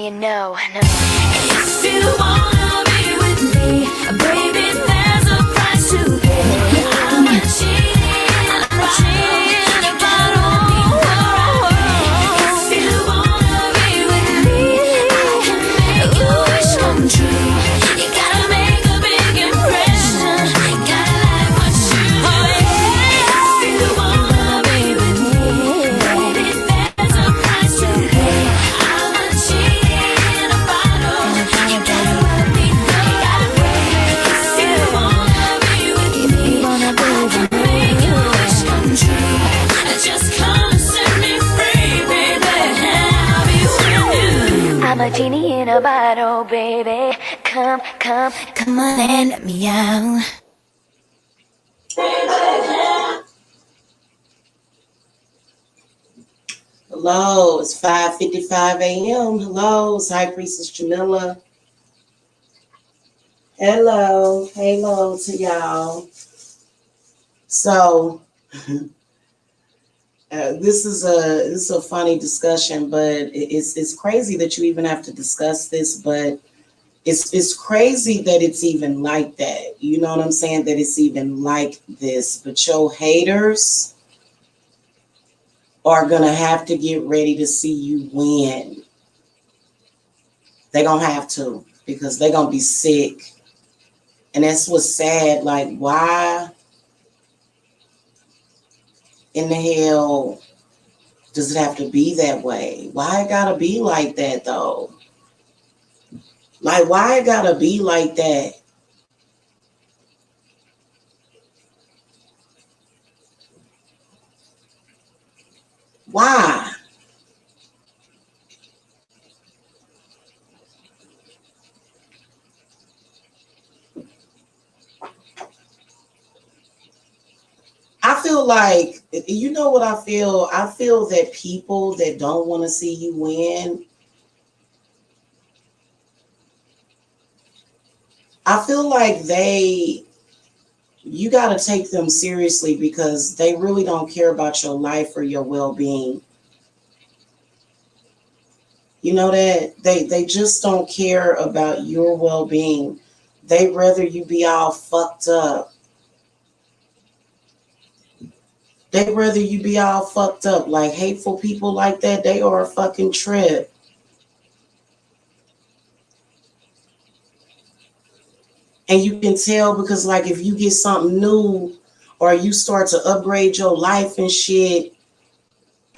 you know. If you wanna be with me, baby, there's a price to pay. I'm a cheating about if you wanna be with me, I can make your wish come true. You gotta make a big impression. Gotta like what you do. If you wanna be with me, baby, there's a price to pay. I'm a cheating in a bottle. You gotta let me know. You gotta pay. If you wanna be with me, I can make your wish come true. Just come and set me free, baby. I'll be with you. I'm a genie in a bottle, baby. Come on and let me out. Hello, it's 5:55 a.m. Hello, it's High Priestess Jamila. Hello to y'all. So, this is a funny discussion, but it's crazy that you even have to discuss this. But it's crazy that it's even like that. You know what I'm saying? That it's even like this. But your haters are gonna have to get ready to see you win. They're gonna have to, because they're gonna be sick. And that's what's sad. Like, why in the hell does it have to be that way? Why it gotta be like that though? Like, why it gotta be like that? Why? I feel like, you know what I feel? I feel that people that don't want to see you win, I feel like you got to take them seriously, because they really don't care about your life or your well-being. You know that? They just don't care about your well-being. They'd rather you be all fucked up. They'd rather you be all fucked up. Like, hateful people like that, they are a fucking trip. And you can tell, because like, if you get something new or you start to upgrade your life and shit,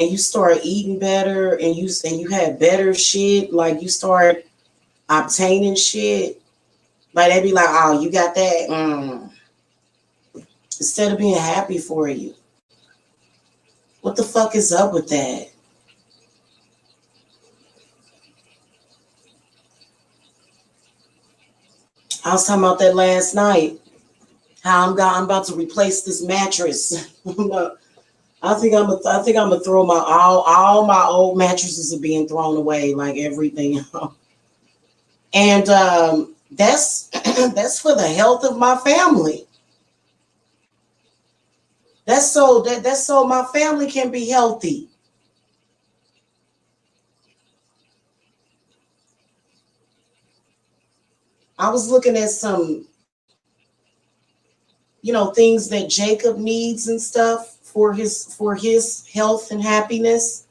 and you start eating better, and you have better shit, like you start obtaining shit, like they be like, oh, you got that? Instead of being happy for you. What the fuck is up with that? I was talking about that last night. How I'm about to replace this mattress. I think I'm gonna throw my all my old mattresses are being thrown away, like everything. And that's that's for the health of my family. That's so my family can be healthy. I was looking at some, things that Jacob needs and stuff for his health and happiness.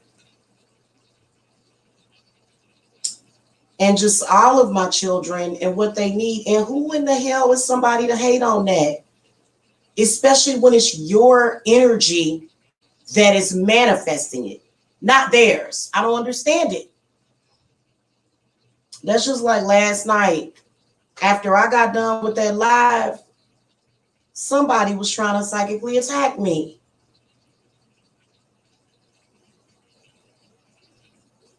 And just all of my children and what they need. And who in the hell is somebody to hate on that? Especially when it's your energy that is manifesting it, not theirs. I don't understand it. That's just like last night. After I got done with that live, somebody was trying to psychically attack me.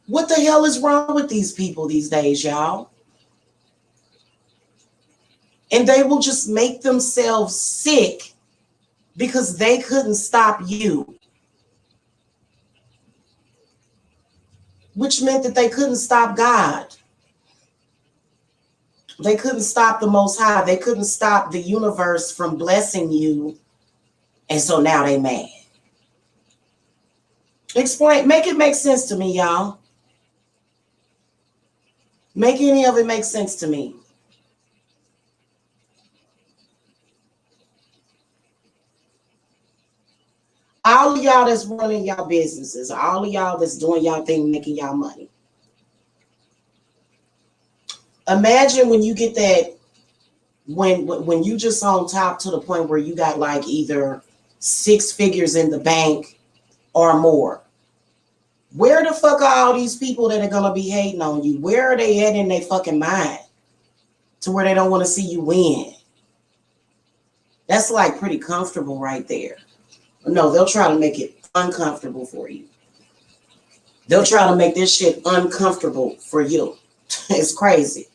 What the hell is wrong with these people these days, y'all? And they will just make themselves sick because they couldn't stop you. Which meant that they couldn't stop God. They couldn't stop the Most High. They couldn't stop the universe from blessing you. And so now they mad. Explain, make it make sense to me, y'all. Make any of it make sense to me? All of y'all that's running y'all businesses, all of y'all that's doing y'all thing, making y'all money. Imagine when you get that, when you just on top to the point where you got like either 6 figures in the bank or more. Where the fuck are all these people that are gonna be hating on you? Where are they at in their fucking mind to where they don't want to see you win? That's like pretty comfortable right there. No, they'll try to make it uncomfortable for you. They'll try to make this shit uncomfortable for you. It's crazy.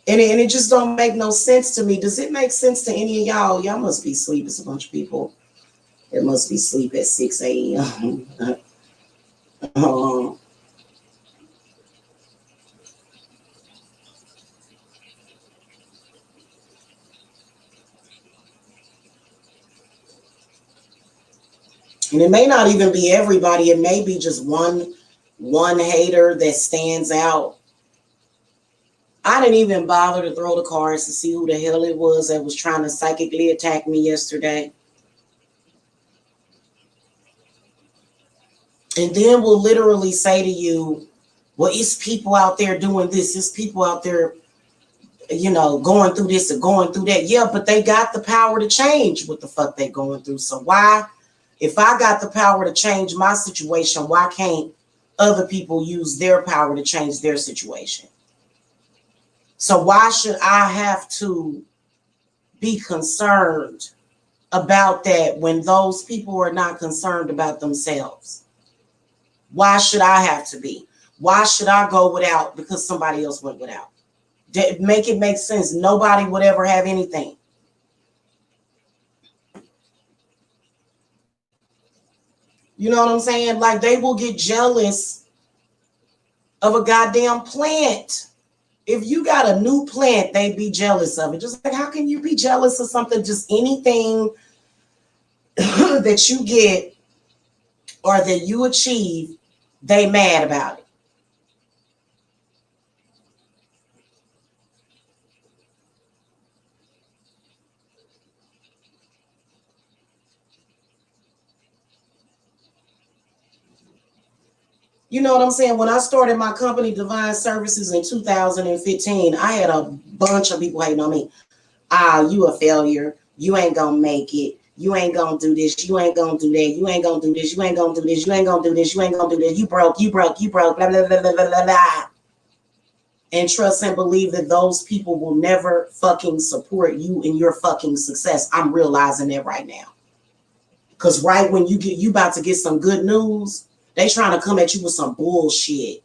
And it just don't make no sense to me. Does it make sense to any of y'all? Y'all must be asleep. It's a bunch of people. It must be sleep at 6 a.m. um, and it may not even be everybody. It may be just one hater that stands out. I didn't even bother to throw the cards to see who the hell it was that was trying to psychically attack me yesterday. And then will literally say to you, well, it's people out there doing this. It's people out there, going through this or going through that. Yeah, but they got the power to change what the fuck they going through. So why, if I got the power to change my situation, why can't other people use their power to change their situation? So why should I have to be concerned about that when those people are not concerned about themselves? Why should I have to be? Why should I go without because somebody else went without? Make it make sense. Nobody would ever have anything. You know what I'm saying? Like they will get jealous of a goddamn plant. If you got a new plant, they'd be jealous of it. Just like, how can you be jealous of something? Just anything that you get or that you achieve, they mad about it. You know what I'm saying? When I started my company, Divine Services, in 2015, I had a bunch of people hating on me. You a failure. You ain't gonna make it. You ain't gonna do this. You ain't gonna do that. You ain't gonna do this. You ain't gonna do this. You ain't gonna do this. You ain't gonna do this. You broke. You broke. You broke. Blah, blah, blah, blah, blah, blah. And trust and believe that those people will never fucking support you in your fucking success. I'm realizing that right now. Because right when you about to get some good news, they trying to come at you with some bullshit.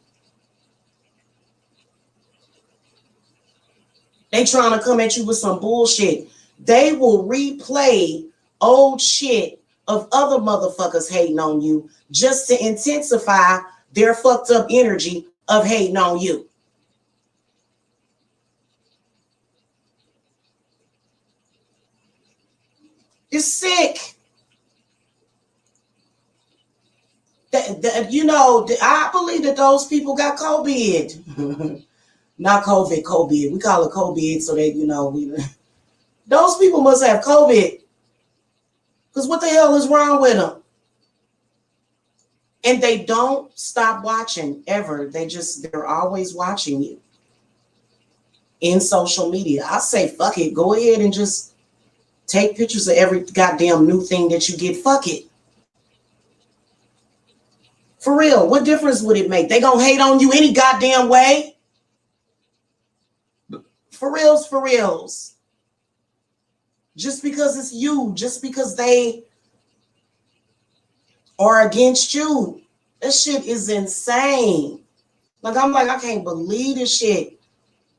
They trying to come at you with some bullshit. They will replay old shit of other motherfuckers hating on you just to intensify their fucked up energy of hating on you. It's sick. I believe that those people got COVID. Not COVID, COVID. We call it COVID so that, those people must have COVID. Because what the hell is wrong with them? And they don't stop watching ever. They're always watching you in social media. I say, fuck it. Go ahead and just take pictures of every goddamn new thing that you get. Fuck it. For real, what difference would it make? They gonna hate on you any goddamn way? For reals, for reals. Just because it's you, just because they are against you. This shit is insane. I'm like, I can't believe this shit.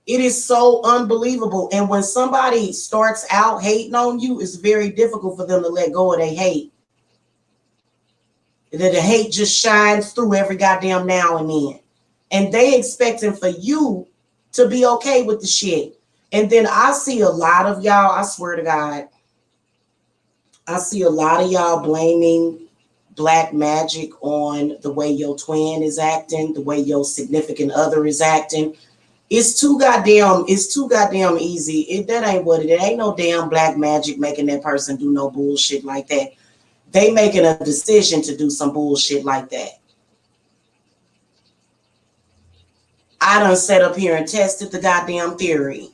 It is so unbelievable. And when somebody starts out hating on you, it's very difficult for them to let go of their hate. That the hate just shines through every goddamn now and then. And they expecting for you to be okay with the shit. And then I see a lot of y'all, I swear to God, I see a lot of y'all blaming black magic on the way your twin is acting, the way your significant other is acting. It's too goddamn easy. That ain't what it ain't no damn black magic making that person do no bullshit like that. They making a decision to do some bullshit like that. I done sat up here and tested the goddamn theory.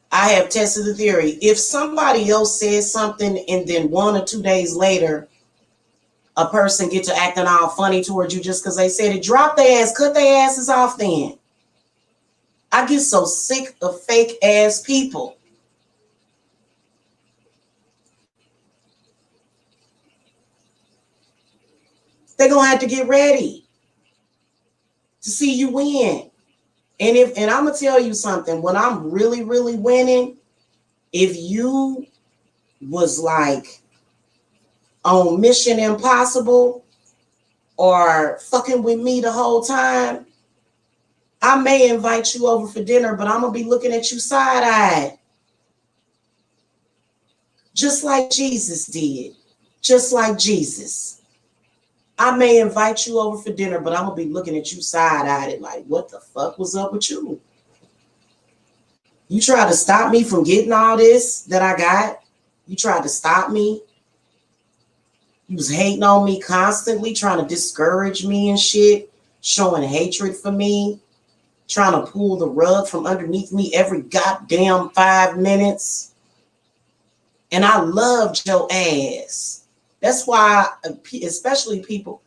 I have tested the theory. If somebody else says something and then 1 or 2 days later, a person get to acting all funny towards you just because they said it, drop their ass, cut their asses off then. I get so sick of fake ass people. They're gonna have to get ready to see you win. And I'm gonna tell you something, when I'm really, really winning, if you was like on Mission Impossible or fucking with me the whole time, I may invite you over for dinner, but I'm gonna be looking at you side-eyed. Just like Jesus did. Just like Jesus. I may invite you over for dinner, but I'm gonna be looking at you side-eyed like, what the fuck was up with you? You tried to stop me from getting all this that I got. You tried to stop me. You was hating on me constantly, trying to discourage me and shit, showing hatred for me, trying to pull the rug from underneath me every goddamn 5 minutes. And I loved your ass. That's why, especially people,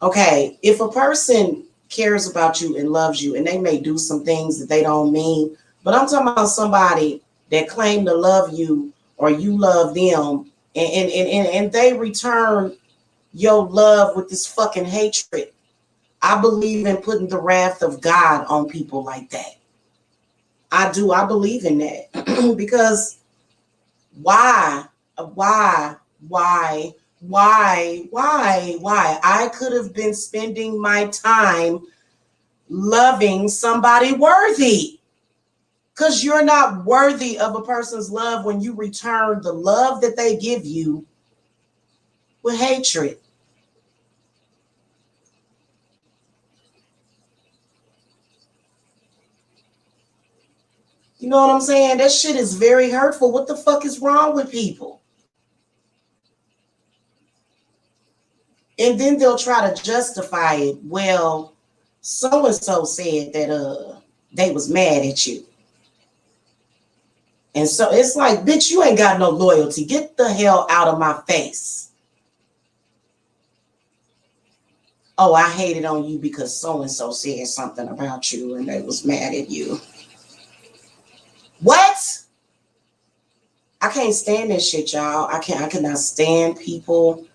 okay, if a person cares about you and loves you, and they may do some things that they don't mean, but I'm talking about somebody that claim to love you or you love them, and they return your love with this fucking hatred. I believe in putting the wrath of God on people like that. I do. I believe in that. Because why? I could have been spending my time loving somebody worthy. Because you're not worthy of a person's love when you return the love that they give you with hatred. You know what I'm saying? That shit is very hurtful. What the fuck is wrong with people? And then they'll try to justify it. Well, so and so said that they was mad at you. And so it's like, bitch, you ain't got no loyalty. Get the hell out of my face. Oh, I hated on you because so and so said something about you and they was mad at you. What? I can't stand this shit, y'all. I cannot stand people.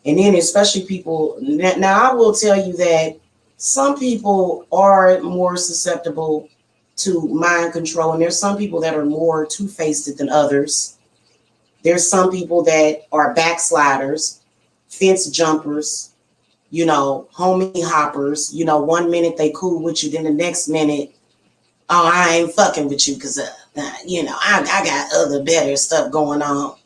And then especially people, now I will tell you that some people are more susceptible to mind control. And there's some people that are more two-faced than others. There's some people that are backsliders, fence jumpers, homie hoppers. 1 minute they cool with you, then the next minute, oh, I ain't fucking with you because, I got other better stuff going on.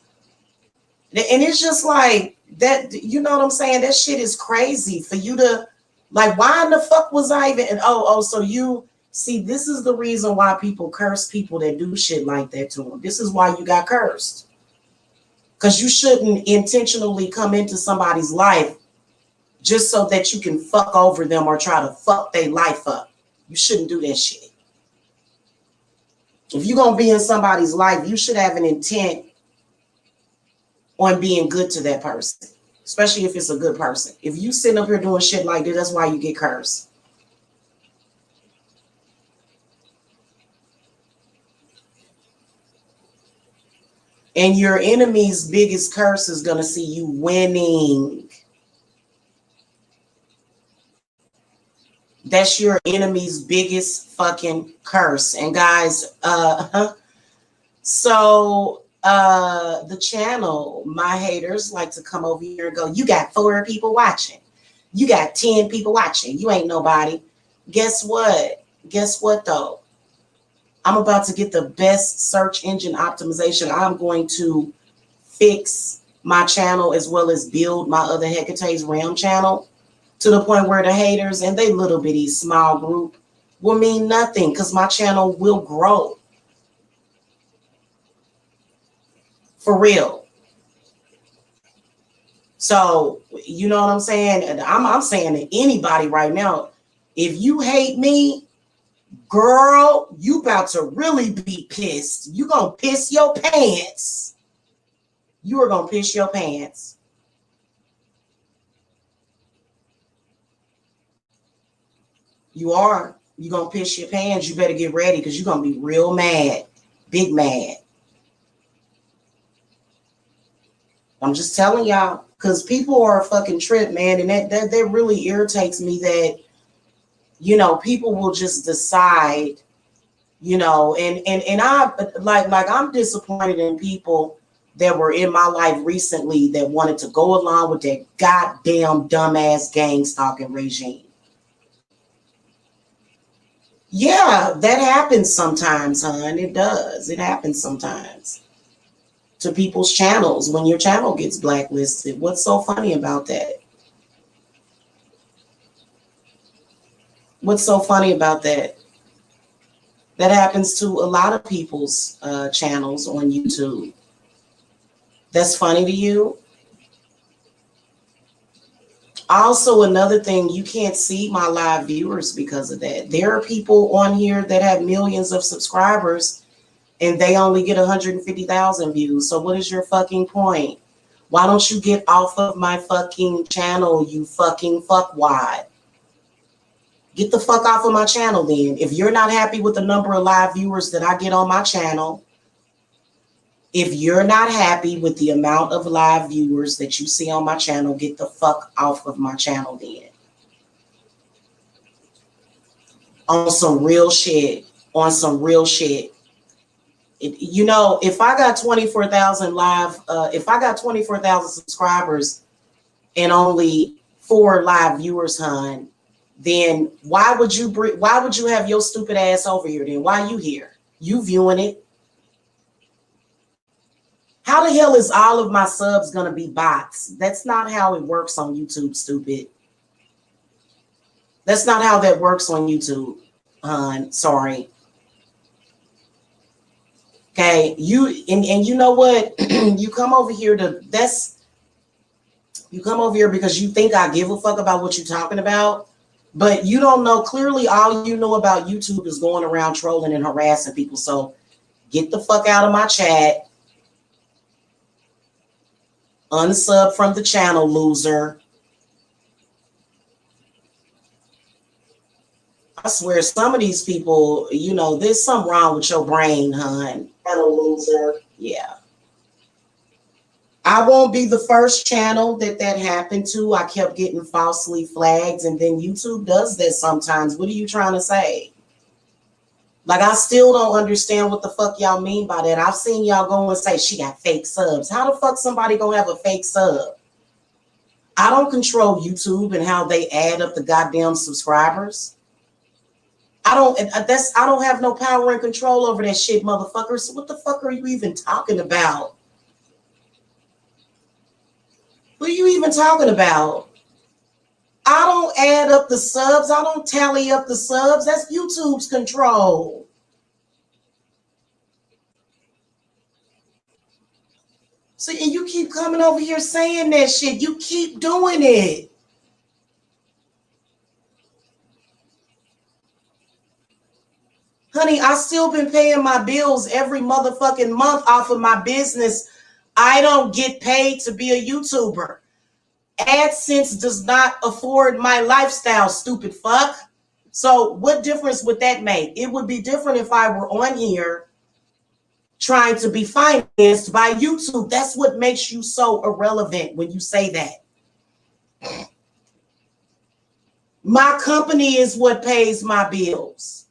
And it's just like that, you know what I'm saying? That shit is crazy for you to, like, why in the fuck was I even, so you, see, this is the reason why people curse people that do shit like that to them. This is why you got cursed. Because you shouldn't intentionally come into somebody's life just so that you can fuck over them or try to fuck their life up. You shouldn't do that shit. If you're going to be in somebody's life, you should have an intent on being good to that person, especially if it's a good person. If you sitting up here doing shit like this, that's why you get cursed. And your enemy's biggest curse is going to see you winning. That's your enemy's biggest fucking curse. And guys, so the channel, my haters like to come over here and go, you got 4 people watching. You got 10 people watching. You ain't nobody. Guess what? Guess what though? I'm about to get the best search engine optimization. I'm going to fix my channel as well as build my other Hecate's Realm channel to the point where the haters and they little bitty small group will mean nothing because my channel will grow. For real. So, you know what I'm saying? I'm saying to anybody right now, if you hate me, girl, you about to really be pissed. You gonna piss your pants. You are gonna piss your pants. You are. You gonna piss your pants. You better get ready because you're gonna be real mad. Big mad. I'm just telling y'all. Because people are a fucking trip, man. And that really irritates me that, you know, people will just decide, you know, and I like I'm disappointed in people that were in my life recently that wanted to go along with that goddamn dumbass gang stalking regime. Yeah, that happens sometimes, hon. It does. It happens sometimes to people's channels when your channel gets blacklisted. What's so funny about that? What's so funny about that? That happens to a lot of people's channels on YouTube. That's funny to you? Also, another thing, you can't see my live viewers because of that. There are people on here that have millions of subscribers and they only get 150,000 views. So what is your fucking point? Why don't you get off of my fucking channel, you fucking fuckwad? Get the fuck off of my channel then. If you're not happy with the number of live viewers that I get on my channel, if you're not happy with the amount of live viewers that you see on my channel, get the fuck off of my channel then. On some real shit. On some real shit. You know, if I got 24,000 if I got 24,000 subscribers and only 4 live viewers, hon, then why would you have your stupid ass over here then? Why you here? You viewing it. How the hell is all of my subs gonna be bots? That's not how it works on YouTube, stupid. That's not how that works on YouTube, hon. Sorry. Okay, you know what? You come over here you come over here because you think I give a fuck about what you're talking about, but you don't know. Clearly, all you know about YouTube is going around trolling and harassing people. So get the fuck out of my chat. Unsub from the channel, loser. I swear, some of these people, you know, there's something wrong with your brain, hon. Channel loser. Yeah. I won't be the first channel that happened to. I kept getting falsely flagged, and then YouTube does that sometimes. What are you trying to say? Like, I still don't understand what the fuck y'all mean by that. I've seen y'all go and say she got fake subs. How the fuck somebody gonna have a fake sub? I don't control YouTube and how they add up the goddamn subscribers. I don't have no power and control over that shit, motherfucker. So what the fuck are you even talking about? What are you even talking about? I don't add up the subs. I don't tally up the subs. That's YouTube's control. So and you keep coming over here saying that shit. You keep doing it. Honey, I still been paying my bills every motherfucking month off of my business. I don't get paid to be a YouTuber. AdSense does not afford my lifestyle, stupid fuck. So what difference would that make? It would be different if I were on here trying to be financed by YouTube. That's what makes you so irrelevant when you say that. My company is what pays my bills.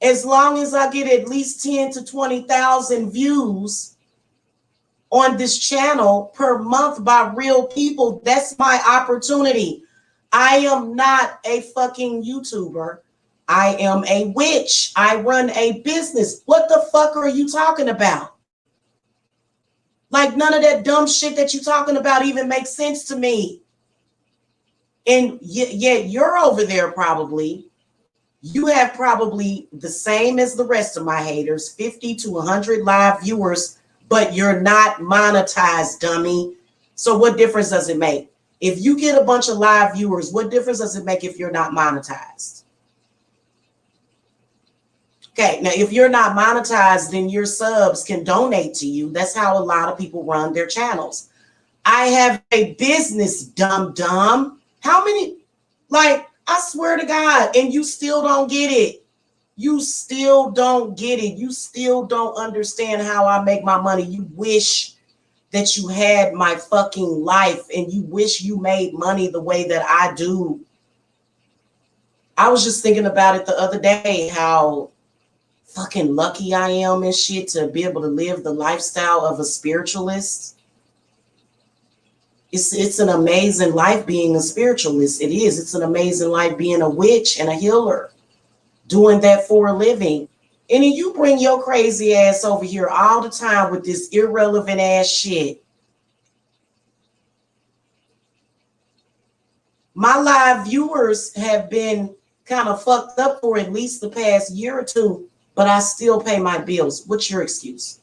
As long as I get at least 10 to 20,000 views on this channel per month by real people. That's my opportunity. I am not a fucking YouTuber. I am a witch. I run a business. What the fuck are you talking about? Like, none of that dumb shit that you're talking about even makes sense to me. And yet you're over there probably. You have probably the same as the rest of my haters, 50 to 100 live viewers, but you're not monetized, dummy. So what difference does it make? If you get a bunch of live viewers, what difference does it make if you're not monetized? Okay, now if you're not monetized, then your subs can donate to you. That's how a lot of people run their channels. I have a business, dumb. How many, like, I swear to God, and you still don't get it. You still don't get it. You still don't understand how I make my money. You wish that you had my fucking life and you wish you made money the way that I do. I was just thinking about it the other day, how fucking lucky I am and shit to be able to live the lifestyle of a spiritualist. It's an amazing life being a spiritualist. It is. It's an amazing life being a witch and a healer, doing that for a living. And then you bring your crazy ass over here all the time with this irrelevant ass shit. My live viewers have been kind of fucked up for at least the past year or two, but I still pay my bills. What's your excuse?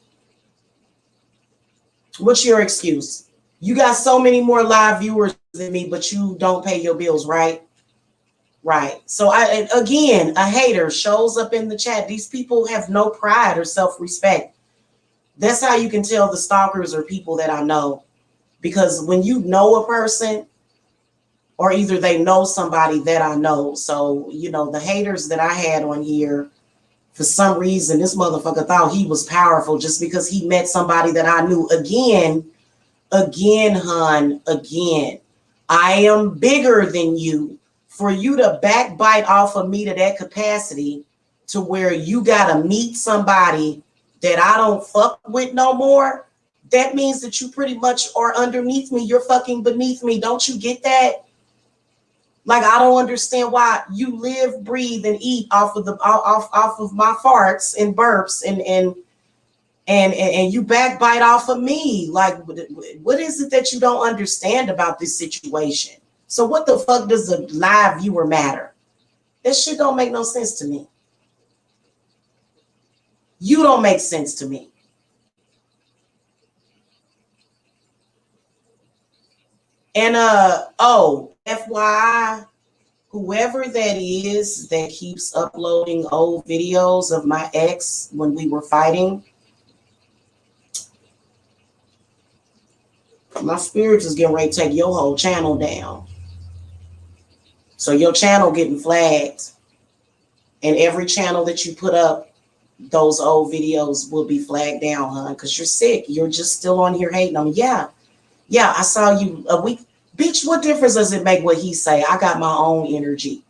What's your excuse? You got so many more live viewers than me, but you don't pay your bills, right? Right. So again, a hater shows up in the chat. These people have no pride or self-respect. That's how you can tell the stalkers are people that I know. Because when you know a person, or either they know somebody that I know. So, you know, the haters that I had on here, for some reason, this motherfucker thought he was powerful just because he met somebody that I knew. Again, hun, again, I am bigger than you. For you to backbite off of me to that capacity to where you got to meet somebody that I don't fuck with no more, that means that you pretty much are underneath me. You're fucking beneath me. Don't you get that? Like, I don't understand why you live, breathe, and eat off of my farts and burps and you backbite off of me. Like, what is it that you don't understand about this situation? So what the fuck does a live viewer matter? That shit don't make no sense to me. You don't make sense to me. And FYI, whoever that is that keeps uploading old videos of my ex when we were fighting, my spirit is getting ready to take your whole channel down. So your channel getting flagged, and every channel that you put up, those old videos will be flagged down, hun, because you're sick. You're just still on here hating on me. Yeah, I saw you a week. Bitch, what difference does it make what he say? I got my own energy.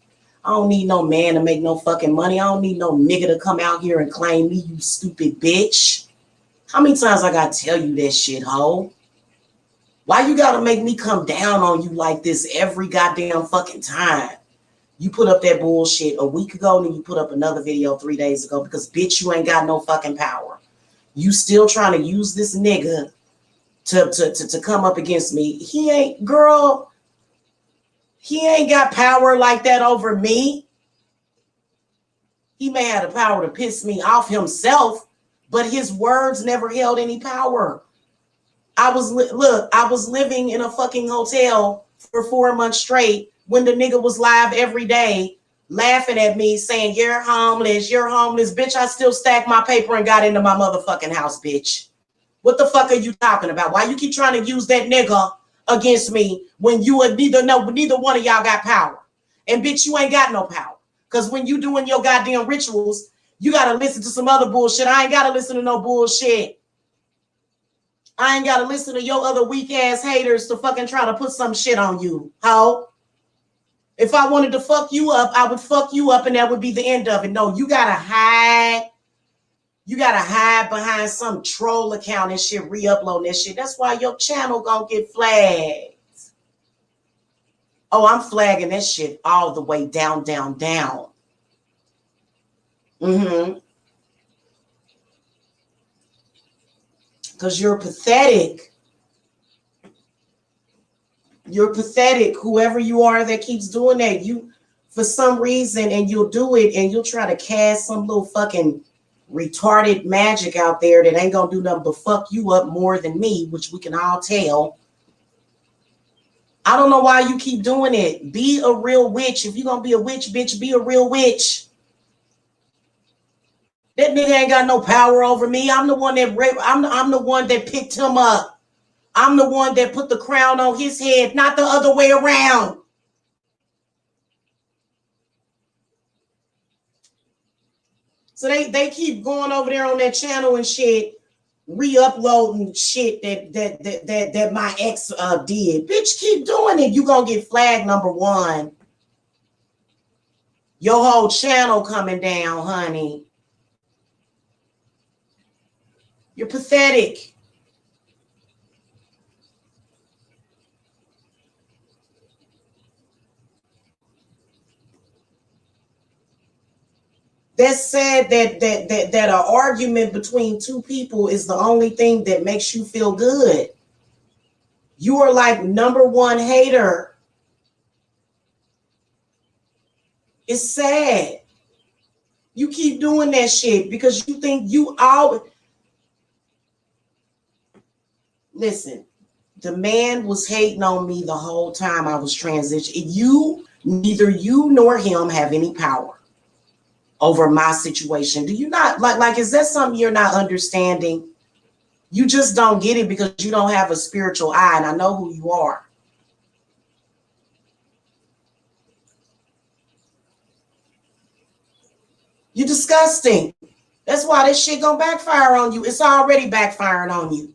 I don't need no man to make no fucking money. I don't need no nigga to come out here and claim me, you stupid bitch. How many times I gotta tell you that shit, ho? Why you gotta make me come down on you like this every goddamn fucking time? You put up that bullshit a week ago, and then you put up another video 3 days ago because, bitch, you ain't got no fucking power. You still trying to use this nigga to come up against me. He ain't, girl, he ain't got power like that over me. He may have the power to piss me off himself, but his words never held any power. I was living in a fucking hotel for 4 months straight when the nigga was live every day laughing at me saying, you're homeless, bitch. I still stacked my paper and got into my motherfucking house, bitch. What the fuck are you talking about? Why you keep trying to use that nigga against me when you are neither one of y'all got power? And bitch, you ain't got no power. Because when you doing your goddamn rituals, you got to listen to some other bullshit. I ain't got to listen to no bullshit. I ain't got to listen to your other weak ass haters to fucking try to put some shit on you, ho. If I wanted to fuck you up, I would fuck you up and that would be the end of it. No, you got to hide. You gotta hide behind some troll account and shit, re-upload that shit. That's why your channel gonna get flagged. Oh, I'm flagging that shit all the way down, down, down. Because you're pathetic. You're pathetic. Whoever you are that keeps doing that, you, for some reason, and you'll do it and you'll try to cast some little fucking retarded magic out there that ain't gonna do nothing but fuck you up more than me, which we can all tell. I don't know why you keep doing it. Be a real witch. If you're gonna be a witch, bitch, be a real witch. That nigga ain't got no power over me. I'm the one that I'm the one that picked him up. I'm the one that put the crown on his head, not the other way around. So they keep going over there on that channel and shit, re-uploading shit that my ex did. Bitch, keep doing it. You gonna get flagged, number one. Your whole channel coming down, honey. You're pathetic. That's sad that an argument between two people is the only thing that makes you feel good. You are like number one hater. It's sad. You keep doing that shit because you think you always. Listen, the man was hating on me the whole time I was transitioning. Neither you nor him have any power over my situation. Do you not like is that something you're not understanding? You just don't get it because you don't have a spiritual eye, and I know who you are. You're disgusting. That's why this shit gonna backfire on you. It's already backfiring on you.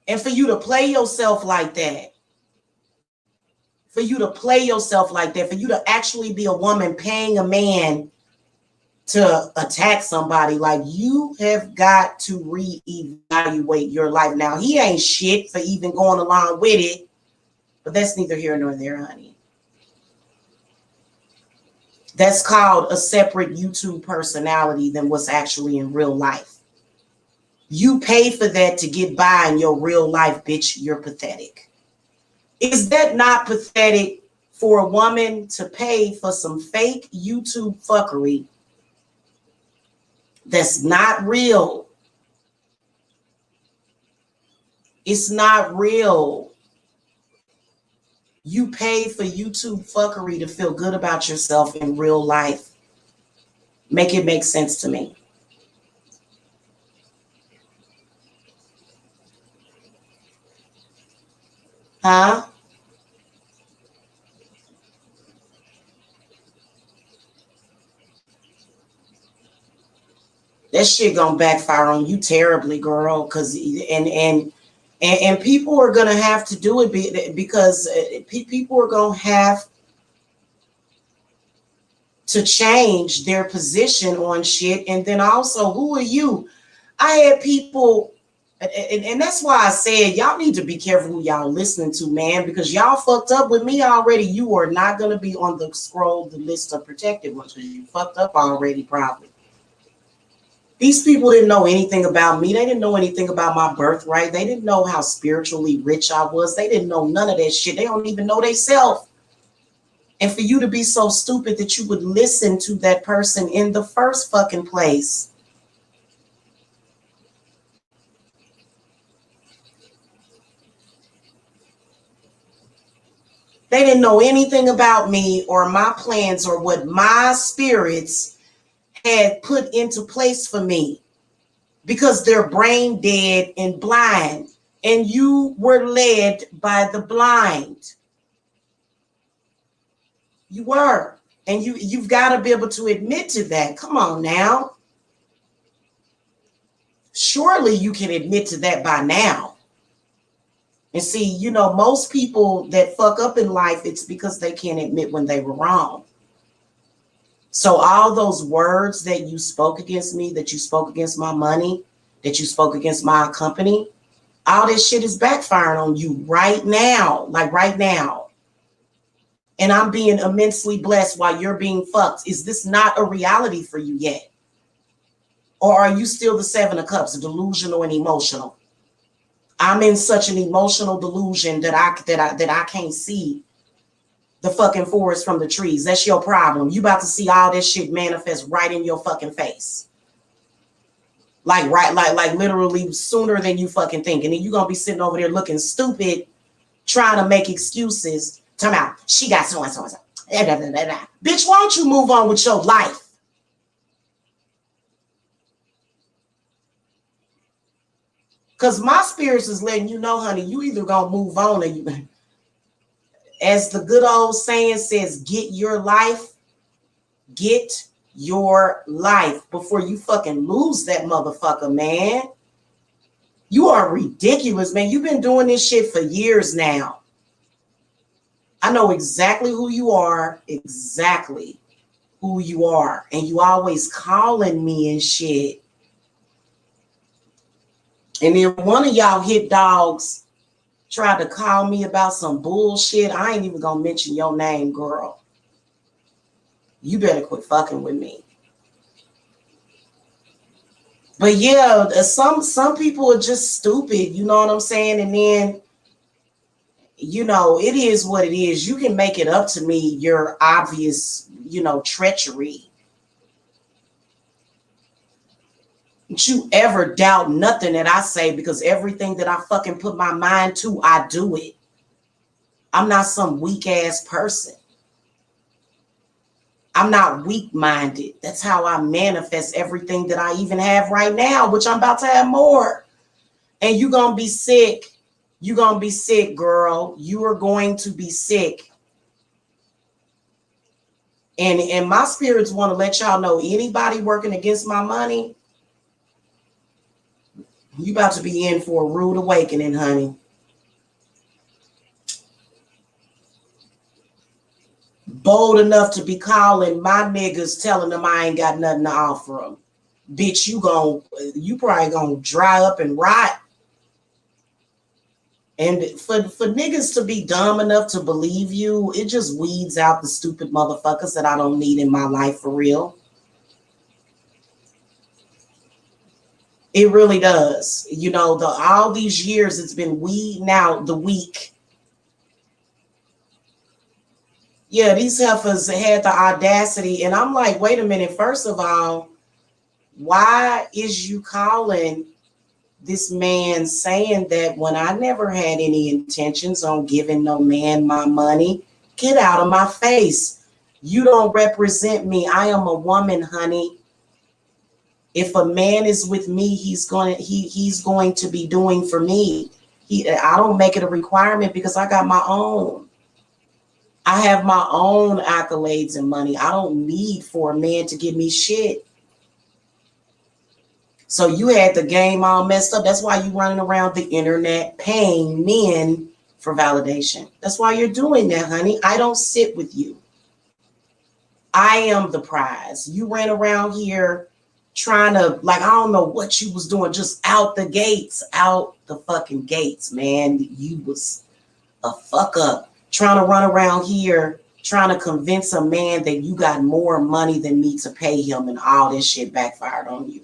And for you to play yourself like that, for you to actually be a woman paying a man to attack somebody, like, you have got to reevaluate your life. Now, he ain't shit for even going along with it, but that's neither here nor there, honey. That's called a separate YouTube personality than what's actually in real life. You pay for that to get by in your real life, bitch. You're pathetic. Is that not pathetic for a woman to pay for some fake YouTube fuckery that's not real? It's not real. You pay for YouTube fuckery to feel good about yourself in real life. Make it make sense to me. Huh? That shit gonna backfire on you terribly, girl. Cause and people are gonna have to do it because people are gonna have to change their position on shit. And then also, who are you? I had people, and that's why I said y'all need to be careful who y'all listening to, man, because y'all fucked up with me already. You are not gonna be on the list of protected ones because you fucked up already, probably. These people didn't know anything about me. They didn't know anything about my birthright. They didn't know how spiritually rich I was. They didn't know none of that shit. They don't even know themselves. And for you to be so stupid that you would listen to that person in the first fucking place. They didn't know anything about me or my plans or what my spirits had put into place for me because they're brain dead and blind, and you were led by the blind. You were, and you've got to be able to admit to that. Come on now. Surely you can admit to that by now. And see, you know, most people that fuck up in life, it's because they can't admit when they were wrong. So all those words that you spoke against me, that you spoke against my money, that you spoke against my company, all this shit is backfiring on you right now, like right now. And I'm being immensely blessed while you're being fucked. Is this not a reality for you yet? Or are you still the Seven of Cups, delusional and emotional? I'm in such an emotional delusion that I can't see the fucking forest from the trees. That's your problem. You about to see all this shit manifest right in your fucking face. Like literally sooner than you fucking think. And then you're gonna be sitting over there looking stupid, trying to make excuses. Tell me, she got so and so and so. Bitch, why don't you move on with your life? Because my spirits is letting you know, honey, you either gonna move on or you, as the good old saying says, get your life before you fucking lose that motherfucker, man. You are ridiculous, man. You've been doing this shit for years now. I know exactly who you are, and you always calling me and shit. And then one of y'all hit dogs tried to call me about some bullshit. I ain't even gonna mention your name, girl. You better quit fucking with me. But yeah, some people are just stupid, you know what I'm saying? And then, you know, it is what it is. You can make it up to me your obvious, you know, treachery. Don't you ever doubt nothing that I say, because everything that I fucking put my mind to, I do it. I'm not some weak ass person. I'm not weak-minded. That's how I manifest everything that I even have right now, which I'm about to have more. And you're going to be sick. You're going to be sick, girl. You are going to be sick. And my spirits want to let y'all know, anybody working against my money, you about to be in for a rude awakening, honey. Bold enough to be calling my niggas, telling them I ain't got nothing to offer them. Bitch, you probably gonna dry up and rot. And for niggas to be dumb enough to believe you, it just weeds out the stupid motherfuckers that I don't need in my life for real. It really does. You know, all these years it's been weeding out the weak. Yeah, these heifers had the audacity. And I'm like, wait a minute. First of all, why is you calling this man saying that when I never had any intentions on giving no man my money? Get out of my face. You don't represent me. I am a woman, honey. If a man is with me, he's going to be doing for me. I don't make it a requirement because I got my own. I have my own accolades and money. I don't need for a man to give me shit. So you had the game all messed up. That's why you running around the internet paying men for validation. That's why you're doing that, honey. I don't sit with you. I am the prize. You ran around here trying to, like, I don't know what you was doing, just out the fucking gates, man. You was a fuck up. Trying to run around here, trying to convince a man that you got more money than me to pay him, and all this shit backfired on you.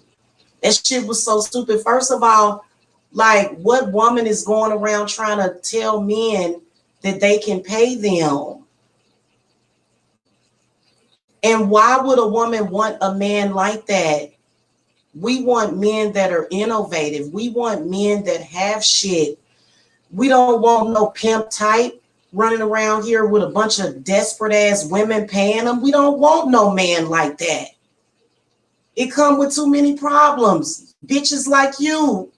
That shit was so stupid. First of all, like, what woman is going around trying to tell men that they can pay them? And why would a woman want a man like that? We want men that are innovative. We want men that have shit. We don't want no pimp type running around here with a bunch of desperate ass women paying them. We don't want no man like that. It come with too many problems. Bitches like you.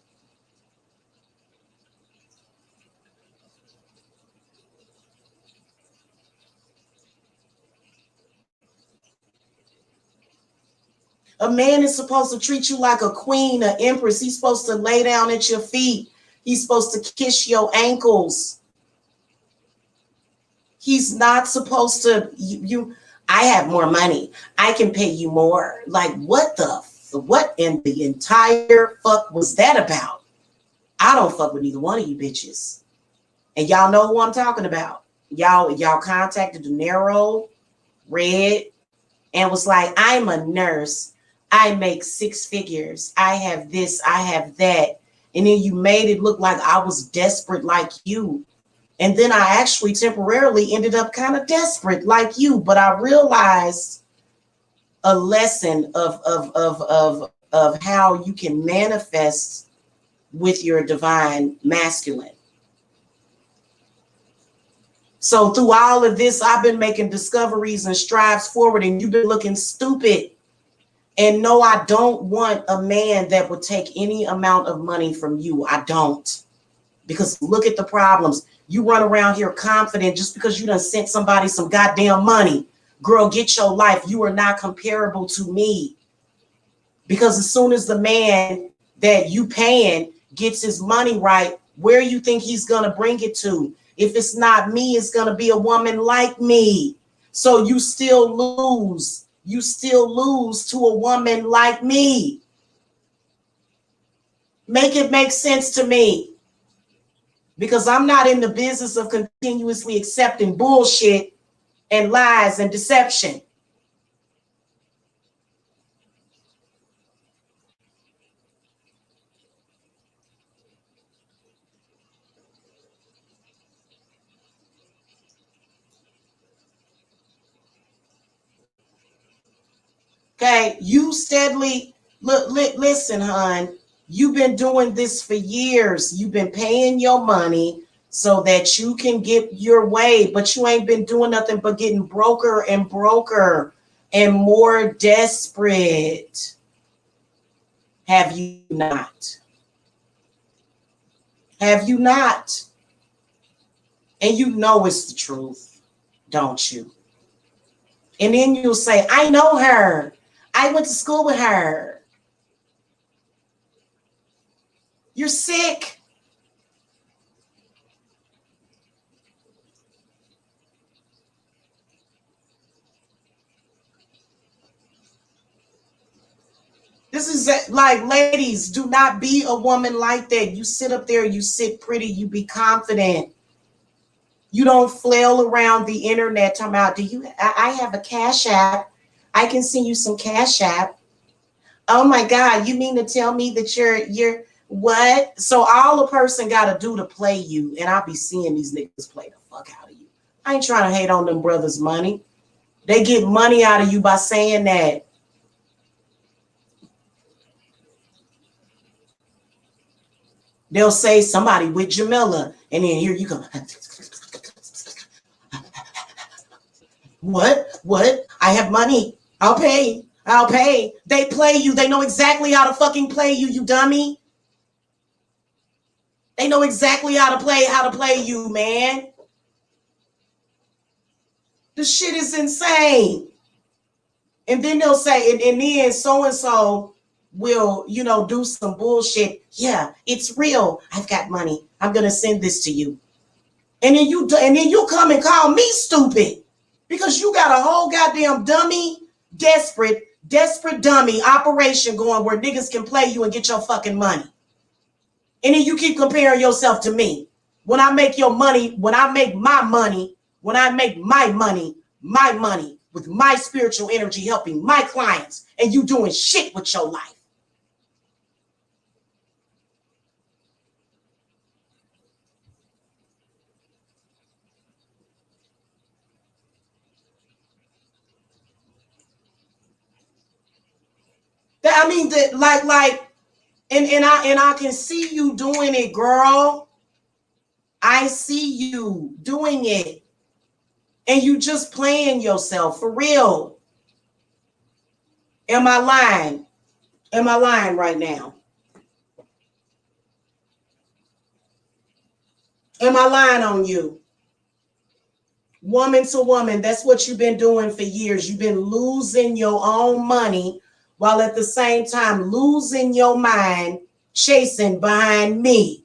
A man is supposed to treat you like a queen, an empress. He's supposed to lay down at your feet. He's supposed to kiss your ankles. He's not supposed to, I have more money. I can pay you more. Like, what in the entire fuck was that about? I don't fuck with either one of you bitches. And y'all know who I'm talking about. Y'all contacted De Niro, Red, and was like, I'm a nurse. I make six figures. I have this, I have that. And then you made it look like I was desperate like you. And then I actually temporarily ended up kind of desperate like you. But I realized a lesson of how you can manifest with your divine masculine. So through all of this, I've been making discoveries and strides forward, and you've been looking stupid. And no, I don't want a man that would take any amount of money from you. I don't. Because look at the problems. You run around here confident just because you done sent somebody some goddamn money. Girl, get your life. You are not comparable to me. Because as soon as the man that you paying gets his money right, where you think he's going to bring it to? If it's not me, it's going to be a woman like me. So you still lose. You still lose to a woman like me. Make it make sense to me. Because I'm not in the business of continuously accepting bullshit and lies and deception. Okay, you steadily listen, hon. You've been doing this for years. You've been paying your money so that you can get your way, but you ain't been doing nothing but getting broker and broker and more desperate. Have you not? Have you not? And you know it's the truth, don't you? And then you'll say, I know her. I went to school with her. You're sick. This is like, ladies, do not be a woman like that. You sit up there, you sit pretty, you be confident. You don't flail around the internet talking about, I have a Cash App. I can send you some Cash App. Oh my God, you mean to tell me that you're what? So all a person got to do to play you, and I'll be seeing these niggas play the fuck out of you. I ain't trying to hate on them brothers' money. They get money out of you by saying that. They'll say somebody with Jamila, and then here you come. What? I have money. I'll pay. I'll pay. They play you. They know exactly how to fucking play you, you dummy. They know exactly how to play you, man. The shit is insane. And then they'll say, and then so-and-so will, do some bullshit. Yeah, it's real. I've got money. I'm going to send this to you. And then you come and call me stupid because you got a whole goddamn dummy, desperate dummy operation going where niggas can play you and get your fucking money. And then you keep comparing yourself to me. When I make your money, when I make my money with my spiritual energy helping my clients, and you doing shit with your life. I mean, and I can see you doing it, girl. I see you doing it. And you just playing yourself for real. Am I lying? Am I lying right now? Am I lying on you? Woman to woman, that's what you've been doing for years. You've been losing your own money while at the same time losing your mind chasing behind me.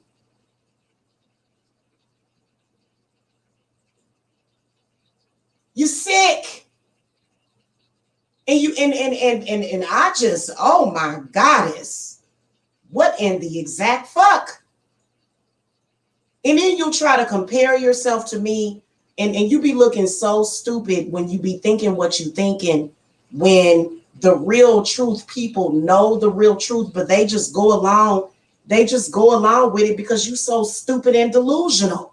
You sick. And you and I just, oh my goddess, what in the exact fuck? And then you'll try to compare yourself to me, and you be looking so stupid when you be thinking what you thinking, when the real truth, people know the real truth, but they just go along, with it because you so stupid and delusional.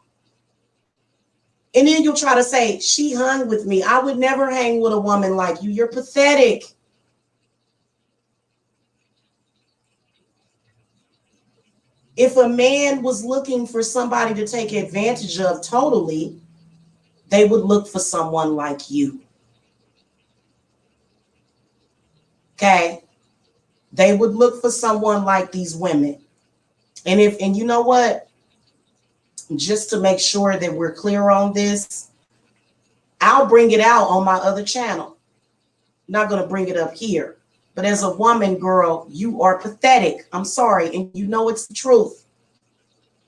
And then you'll try to say, she hung with me. I would never hang with a woman like you. You're pathetic. If a man was looking for somebody to take advantage of totally, they would look for someone like you. Okay? They would look for someone like these women. And you know what? Just to make sure that we're clear on this, I'll bring it out on my other channel. I'm not going to bring it up here. But as a woman, girl, you are pathetic. I'm sorry. And you know it's the truth.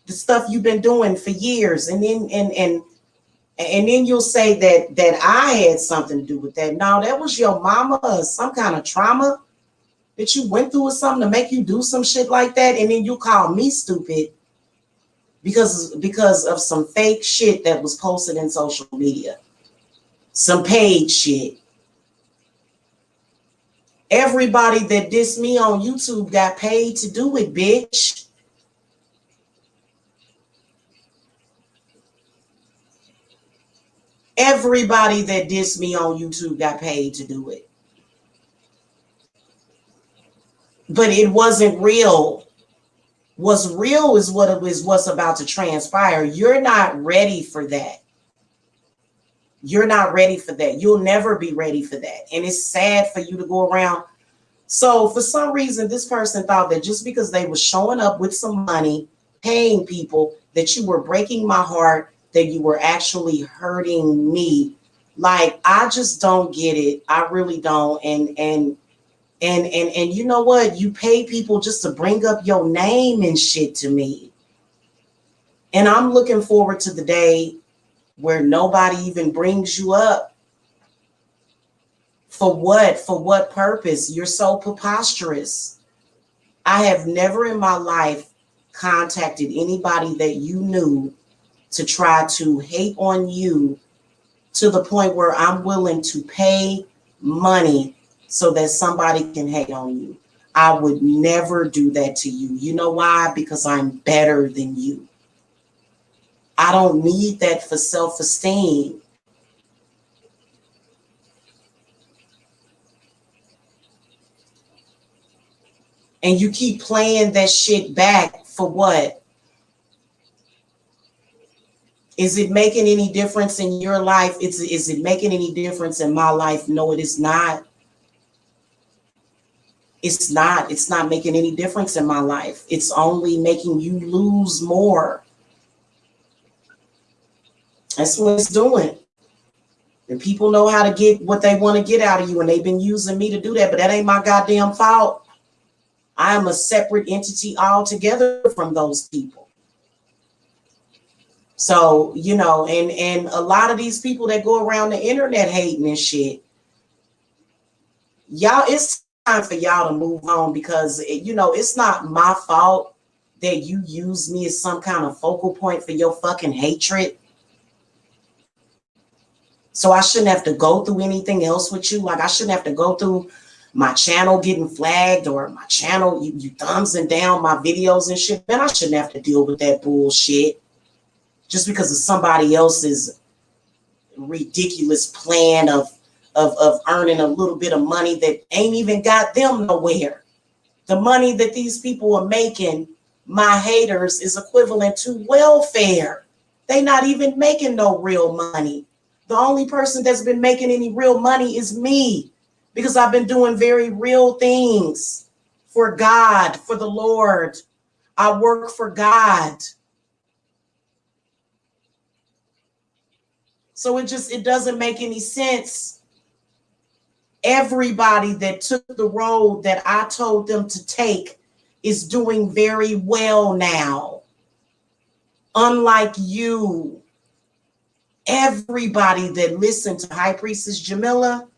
The stuff you've been doing for years. And then you'll say that I had something to do with that. No, that was your mama or some kind of trauma that you went through or something to make you do some shit like that. And then you call me stupid because of some fake shit that was posted in social media. Some paid shit. Everybody that dissed me on YouTube got paid to do it, bitch. Everybody that dissed me on YouTube got paid to do it. But it wasn't real. What's real is what's about to transpire. You're not ready for that. You're not ready for that. You'll never be ready for that. And it's sad for you to go around. So for some reason, this person thought that just because they were showing up with some money, paying people, that you were breaking my heart, that you were actually hurting me. Like, I just don't get it. I really don't. And you know what? You pay people just to bring up your name and shit to me. And I'm looking forward to the day where nobody even brings you up. For what? For what purpose? You're so preposterous. I have never in my life contacted anybody that you knew to try to hate on you to the point where I'm willing to pay money so that somebody can hate on you. I would never do that to you. You know why? Because I'm better than you. I don't need that for self-esteem. And you keep playing that shit back for what? Is it making any difference in your life? Is it making any difference in my life? No, it is not. It's not. It's not making any difference in my life. It's only making you lose more. That's what it's doing. And people know how to get what they want to get out of you, and they've been using me to do that, but that ain't my goddamn fault. I am a separate entity altogether from those people. So, you know, and a lot of these people that go around the internet hating and shit, y'all, it's time for y'all to move on, because, you know, it's not my fault that you use me as some kind of focal point for your fucking hatred. So I shouldn't have to go through anything else with you. Like, I shouldn't have to go through my channel getting flagged, or my channel, you thumbs and down my videos and shit. Man, I shouldn't have to deal with that bullshit just because of somebody else's ridiculous plan of earning a little bit of money that ain't even got them nowhere. The money that these people are making, my haters, is equivalent to welfare. They not even making no real money. The only person that's been making any real money is me, because I've been doing very real things for God, for the Lord. I work for God. So it doesn't make any sense. Everybody that took the road that I told them to take is doing very well now. Unlike you, everybody that listened to High Priestess Jamila,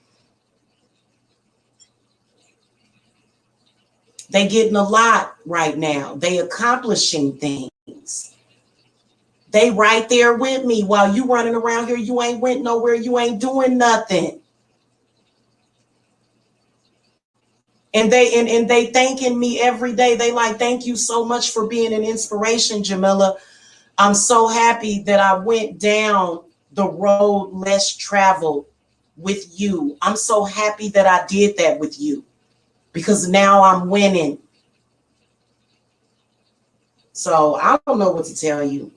They getting a lot right now. They accomplishing things. They right there with me while you running around here. You ain't went nowhere. You ain't doing nothing. And they thanking me every day. They like, thank you so much for being an inspiration, Jamila. I'm so happy that I went down the road less traveled with you. I'm so happy that I did that with you because now I'm winning. So I don't know what to tell you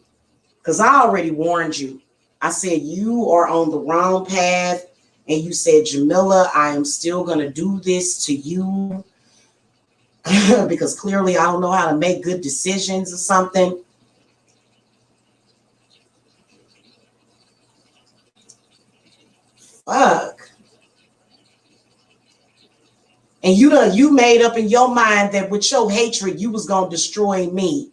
because I already warned you. I said you are on the wrong path. And you said, Jamila, I am still going to do this to you because clearly I don't know how to make good decisions or something. Fuck. And you made up in your mind that with your hatred, you was going to destroy me.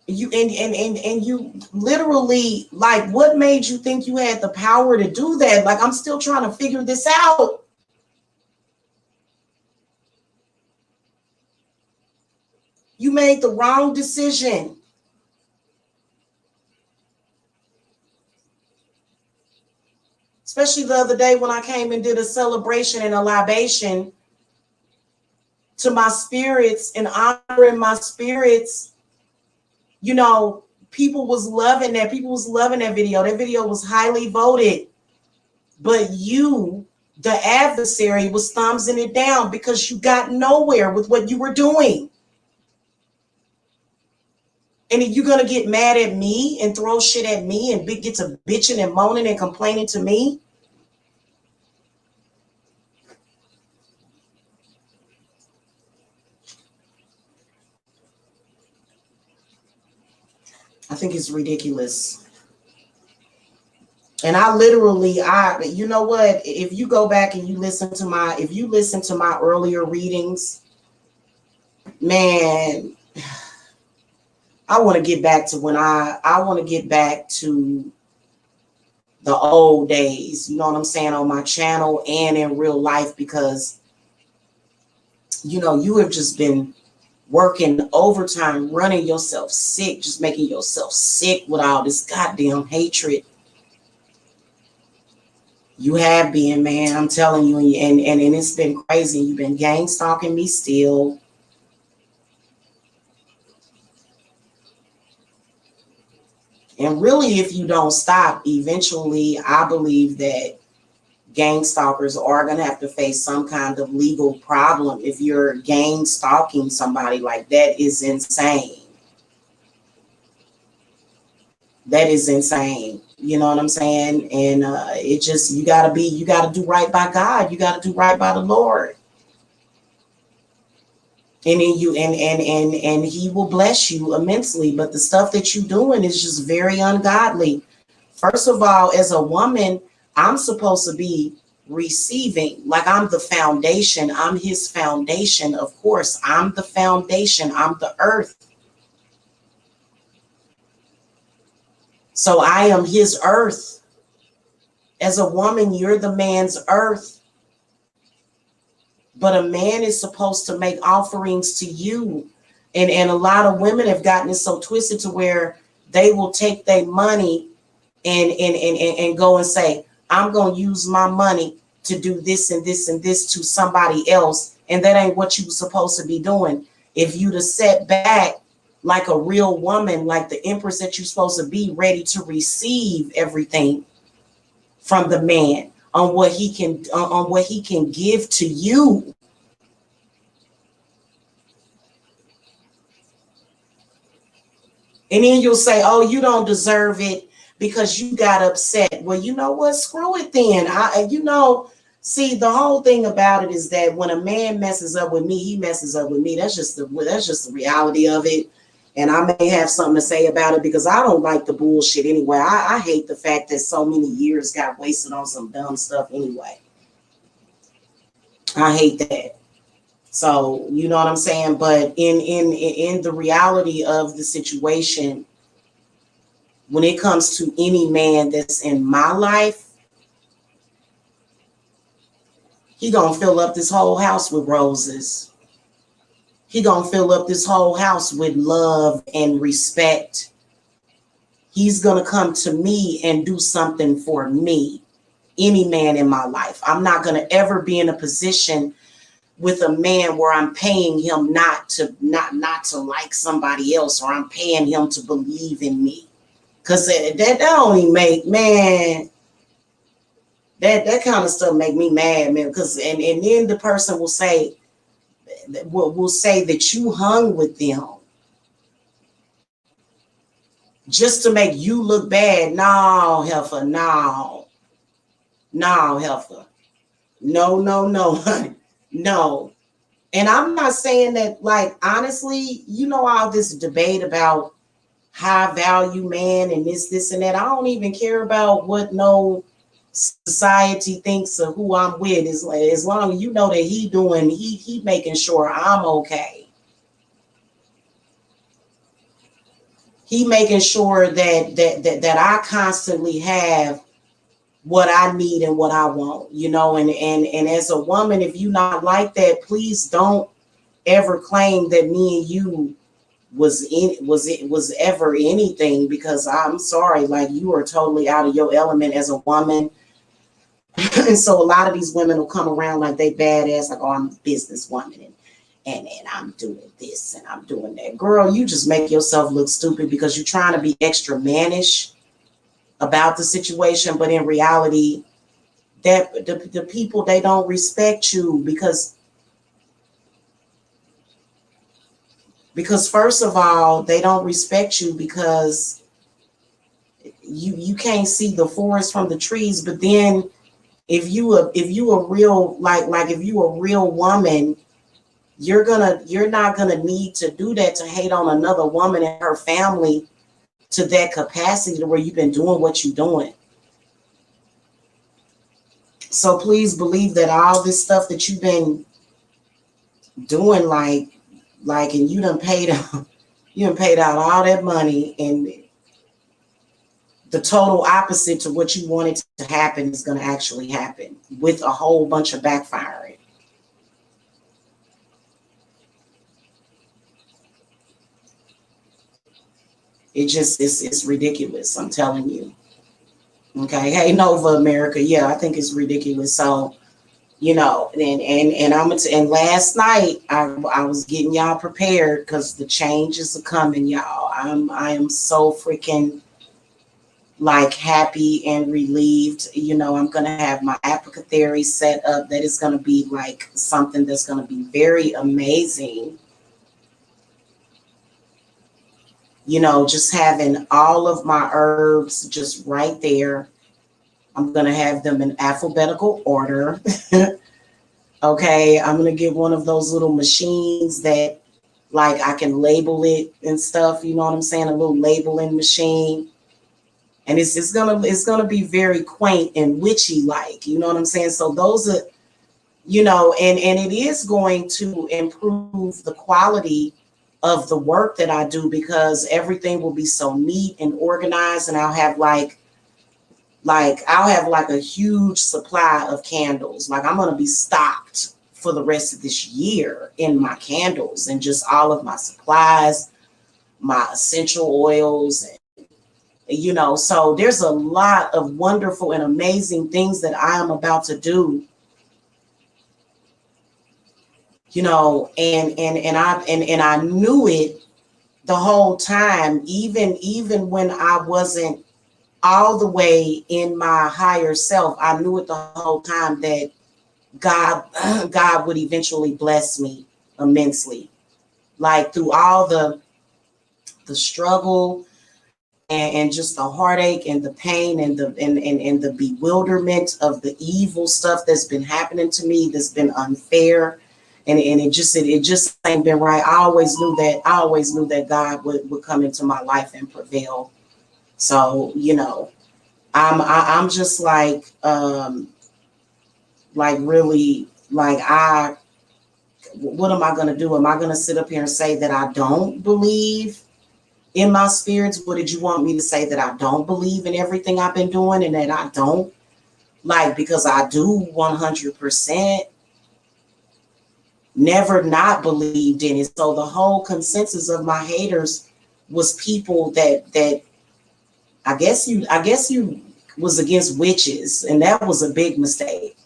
And you literally, like, what made you think you had the power to do that? Like, I'm still trying to figure this out. You made the wrong decision. Especially the other day when I came and did a celebration and a libation to my spirits and honoring my spirits. You know, people was loving that. People was loving that video. That video was highly voted. But you, the adversary, was thumbsing it down because you got nowhere with what you were doing. And if you're going to get mad at me and throw shit at me and get to bitching and moaning and complaining to me, I think it's ridiculous. And I literally, you know what? If you go back and you listen to my earlier readings, man, I want to get back to when I want to get back to the old days, you know what I'm saying, on my channel and in real life, because, you know, you have just been working overtime, running yourself sick, just making yourself sick with all this goddamn hatred. You have been, man, I'm telling you, and it's been crazy. You've been gang stalking me still. And really, if you don't stop, eventually, I believe that gang stalkers are going to have to face some kind of legal problem. If you're gang stalking somebody, like, that is insane. That is insane. You know what I'm saying? And it just, you got to do right by God. You got to do right by the Lord. And then and he will bless you immensely. But the stuff that you're doing is just very ungodly. First of all, as a woman, I'm supposed to be receiving, like, I'm the foundation. I'm his foundation. Of course, I'm the foundation. I'm the earth. So I am his earth. As a woman, you're the man's earth. But a man is supposed to make offerings to you. And a lot of women have gotten it so twisted to where they will take their money and go and say, I'm going to use my money to do this and this and this to somebody else. And that ain't what you were supposed to be doing. If you'd have sat back like a real woman, like the empress that you're supposed to be, ready to receive everything from the man on what he can give to you. And then you'll say, oh, you don't deserve it because you got upset. Well, you know what? Screw it then. See, the whole thing about it is that when a man messes up with me, he messes up with me. That's just the reality of it. And I may have something to say about it because I don't like the bullshit anyway. I hate the fact that so many years got wasted on some dumb stuff anyway. I hate that. So, you know what I'm saying? But in the reality of the situation, when it comes to any man that's in my life, He gonna fill up this whole house with roses. He gonna fill up this whole house with love and respect. He's gonna come to me and do something for me. Any man in my life. I'm not gonna ever be in a position with a man where I'm paying him not to like somebody else, or I'm paying him to believe in me. Cause that only make, man, that kind of stuff make me mad, man. Cause and then the person will say that you hung with them just to make you look bad. No, heifer, no, heifer, no, honey, no. And I'm not saying that, like, honestly, all this debate about high value man and this and that. I don't even care about what no society thinks of who I'm with. As long as you know that he making sure I'm okay. He making sure that I constantly have what I need and what I want, and as a woman, if you not like that, please don't ever claim that me and you was ever anything, because I'm sorry, like, you are totally out of your element as a woman. And so a lot of these women will come around like they badass, like, oh, I'm a businesswoman and I'm doing this and I'm doing that. Girl, you just make yourself look stupid because you're trying to be extra mannish about the situation, but in reality, that the people, they don't respect you because first of all, they don't respect you because you can't see the forest from the trees. But then if you a real, like if you a real woman, you're not gonna need to do that, to hate on another woman and her family to that capacity to where you've been doing what you're doing. So please believe that all this stuff that you've been doing, like, and you done paid out all that money, and the total opposite to what you wanted to happen is going to actually happen with a whole bunch of backfiring. It's ridiculous. I'm telling you. Okay. Hey, Nova America. Yeah, I think it's ridiculous. So, and and last night I was getting y'all prepared because the changes are coming, y'all. I am so freaking, like, happy and relieved. I'm gonna have my apothecary set up. That is gonna be like something that's gonna be very amazing. Just having all of my herbs just right there. I'm gonna have them in alphabetical order. Okay, I'm gonna get one of those little machines that, like, I can label it and stuff. You know what I'm saying? A little labeling machine. And it's gonna be very quaint and witchy like, you know what I'm saying? So those are, and it is going to improve the quality of the work that I do, because everything will be so neat and organized, and I'll have like a huge supply of candles. Like, I'm gonna be stocked for the rest of this year in my candles and just all of my supplies, my essential oils, and so there's a lot of wonderful and amazing things that I am about to do, and I knew it the whole time, even when I wasn't all the way in my higher self. I knew it the whole time that God would eventually bless me immensely, like, through all the struggle and just the heartache and the pain and the bewilderment of the evil stuff that's been happening to me, that's been unfair, and it just ain't been right. I always knew that God would come into my life and prevail. So I'm just like really, like, what am I gonna do? Am I gonna sit up here and say that I don't believe in my spirits? What did you want me to say, that I don't believe in everything I've been doing, and that I don't, like, because I do 100%, never not believed in it. So the whole consensus of my haters was people that I guess you was against witches, and that was a big mistake.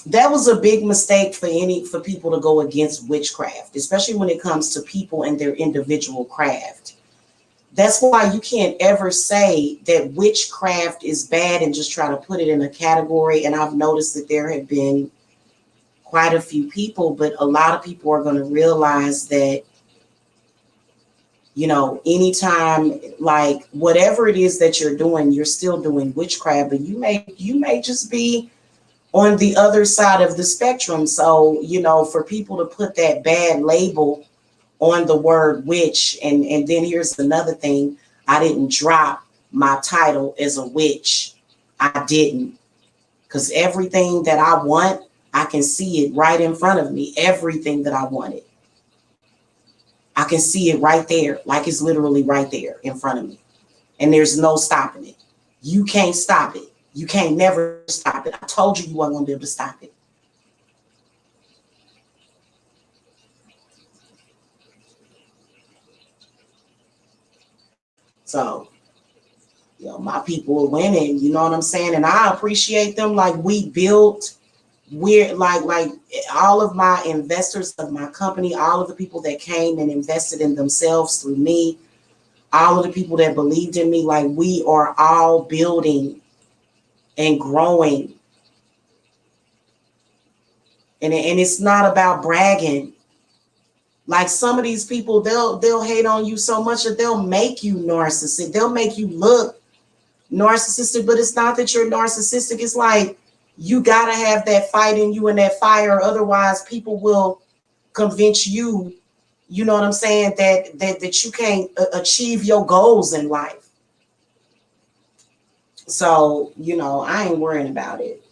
That was a big mistake for people to go against witchcraft, especially when it comes to people and their individual craft. That's why you can't ever say that witchcraft is bad and just try to put it in a category. And I've noticed that there have been quite a few people, but a lot of people are going to realize that, anytime, like whatever it is that you're doing, you're still doing witchcraft, but you may just be on the other side of the spectrum. So, for people to put that bad label on the word witch, and then here's another thing, I didn't drop my title as a witch. I didn't, because everything that I want, I can see it right in front of me. Everything that I wanted, I can see it right there, like it's literally right there in front of me, and there's no stopping it. You can't stop it. You can't never stop it. I told you weren't going to be able to stop it. So, my people are winning, you know what I'm saying? And I appreciate them. Like, we're like all of my investors of my company, all of the people that came and invested in themselves through me, all of the people that believed in me, like we are all building and growing. And it's not about bragging. Like some of these people, they'll hate on you so much that they'll make you narcissistic. They'll make you look narcissistic, but it's not that you're narcissistic. It's like you gotta have that fight in you and that fire. Otherwise, people will convince you, you know what I'm saying, that you can't achieve your goals in life. So, I ain't worrying about it.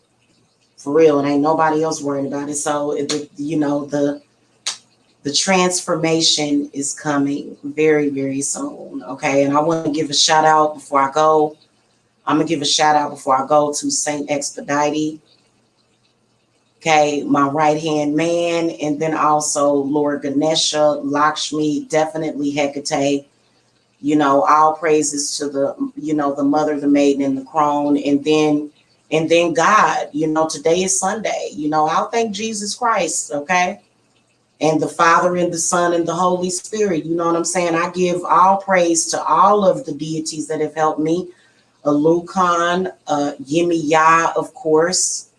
For real, and ain't nobody else worrying about it. So, the transformation is coming very, very soon. Okay. And I want to give a shout out before I go. I'm going to give a shout out before I go to Saint Expedite. Okay. My right hand man. And then also Lord Ganesha, Lakshmi, definitely Hecate. All praises to the mother, the maiden, and the crone. And then God, today is Sunday. I'll thank Jesus Christ. Okay. And the Father and the Son and the Holy Spirit. You know what I'm saying? I give all praise to all of the deities that have helped me. Alukan, Yimi Ya, of course.